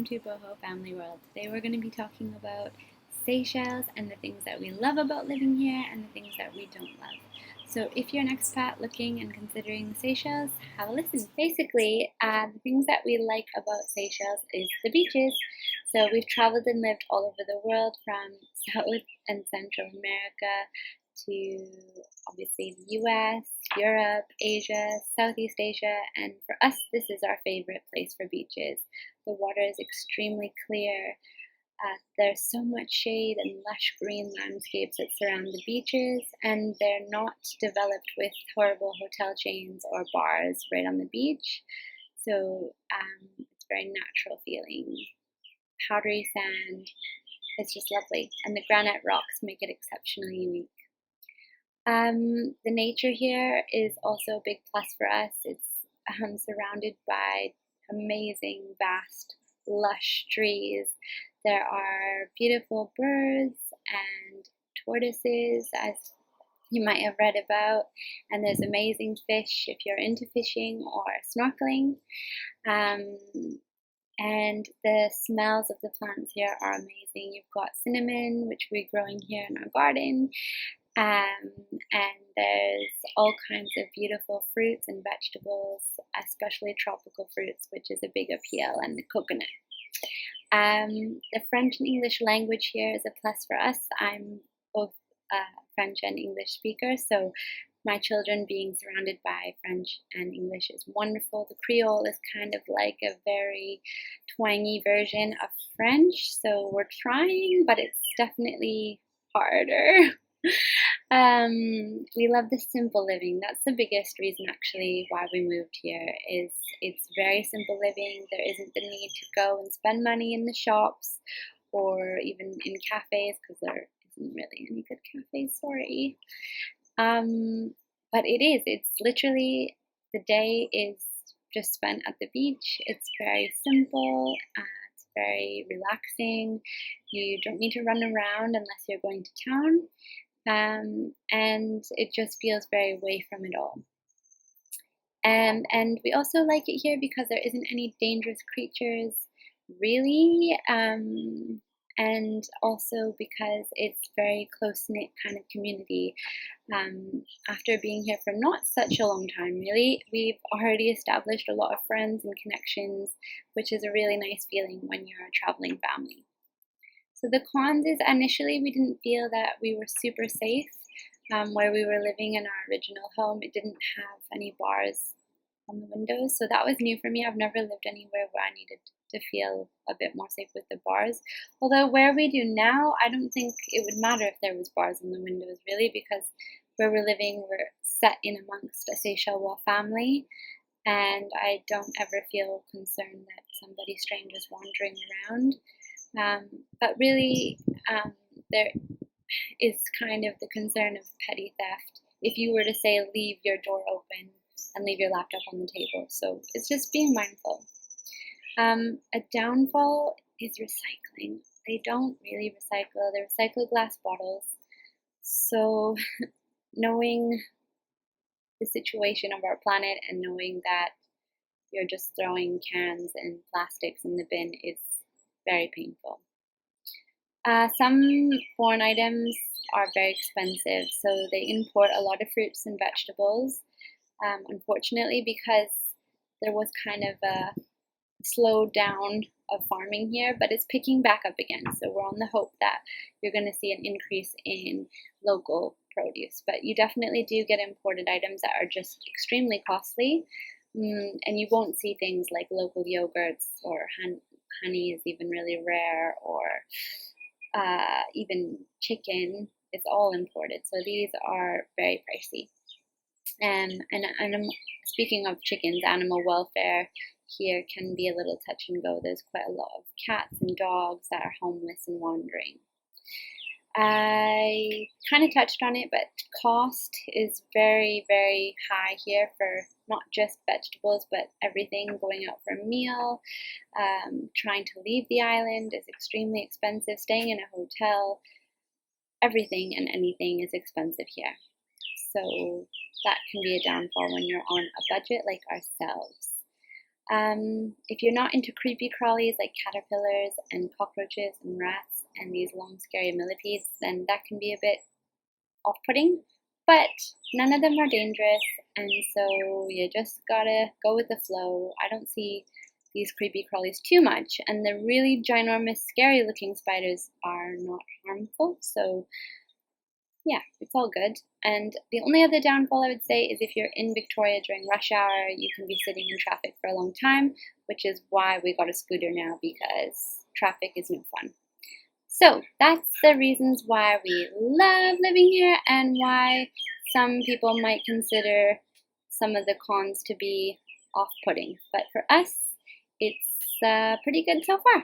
to Boho Family World. Today we're going to be talking about Seychelles and the things that we love about living here and the things that we don't love. So if you're an expat looking and considering the Seychelles, have a listen. Basically, the things that we like about Seychelles is the beaches. So we've traveled and lived all over the world, from South and Central America to obviously the US, Europe, Asia, Southeast Asia, and for us this is our favorite place for beaches. The water is extremely clear. There's so much shade and lush green landscapes that surround the beaches, and they're not developed with horrible hotel chains or bars right on the beach. So it's very natural feeling. Powdery sand, it's just lovely, and the granite rocks make it exceptionally unique. The nature here is also a big plus for us. It's surrounded by amazing, vast, lush trees. There are beautiful birds and tortoises, as you might have read about, and there's amazing fish if you're into fishing or snorkeling. And the smells of the plants here are amazing. You've got cinnamon, which we're growing here in our garden. And there's all kinds of beautiful fruits and vegetables, especially tropical fruits, which is a big appeal, and the coconut. The French and English language here is a plus for us. I'm both a French and English speaker, so my children being surrounded by French and English is wonderful. The Creole is kind of like a very twangy version of French, so we're trying, but it's definitely harder. We love the simple living. That's the biggest reason actually why we moved here. Is it's very simple living. There isn't the need to go and spend money in the shops or even in cafes, because there isn't really any good cafes, sorry. But it's literally, the day is just spent at the beach. It's very simple. It's very relaxing. You don't need to run around unless you're going to town. And it just feels very away from it all. And we also like it here because there isn't any dangerous creatures, really, and also because it's very close-knit kind of community. After being here for not such a long time, really, we've already established a lot of friends and connections, which is a really nice feeling when you're a traveling family. So the cons is, initially we didn't feel that we were super safe. Where we were living in our original home, it didn't have any bars on the windows, so that was new for me. I've never lived anywhere where I needed to feel a bit more safe with the bars. Although where we do now, I don't think it would matter if there was bars on the windows, really, because where we're living, we're set in amongst a Seychelles family, and I don't ever feel concerned that somebody strange is wandering around. But really, there is kind of the concern of petty theft if you were to say leave your door open and leave your laptop on the table. So it's just being mindful. A downfall is recycling. They don't really recycle. They recycle glass bottles. So knowing the situation of our planet and knowing that you're just throwing cans and plastics in the bin is very painful. Some foreign items are very expensive, so they import a lot of fruits and vegetables, unfortunately, because there was kind of a slowdown of farming here, but it's picking back up again, so we're on the hope that you're going to see an increase in local produce. But you definitely do get imported items that are just extremely costly, and you won't see things like local yogurts, or honey is even really rare, or even chicken. It's all imported, so these are very pricey. And speaking of chickens, animal welfare here can be a little touch and go. There's quite a lot of cats and dogs that are homeless and wandering. I kind of touched on it, but cost is very, very high here for not just vegetables, but everything. Going out for a meal, trying to leave the island is extremely expensive. Staying in a hotel, everything and anything is expensive here. So that can be a downfall when you're on a budget like ourselves. If you're not into creepy crawlies like caterpillars and cockroaches and rats and these long scary millipedes, then that can be a bit off-putting, but none of them are dangerous, and so you just gotta go with the flow. I don't see these creepy crawlies too much, and the really ginormous scary looking spiders are not harmful, so yeah, it's all good. And the only other downfall I would say is if you're in Victoria during rush hour, you can be sitting in traffic for a long time, which is why we got a scooter now, because traffic is no fun. So that's the reasons why we love living here and why some people might consider some of the cons to be off-putting. But for us, it's pretty good so far.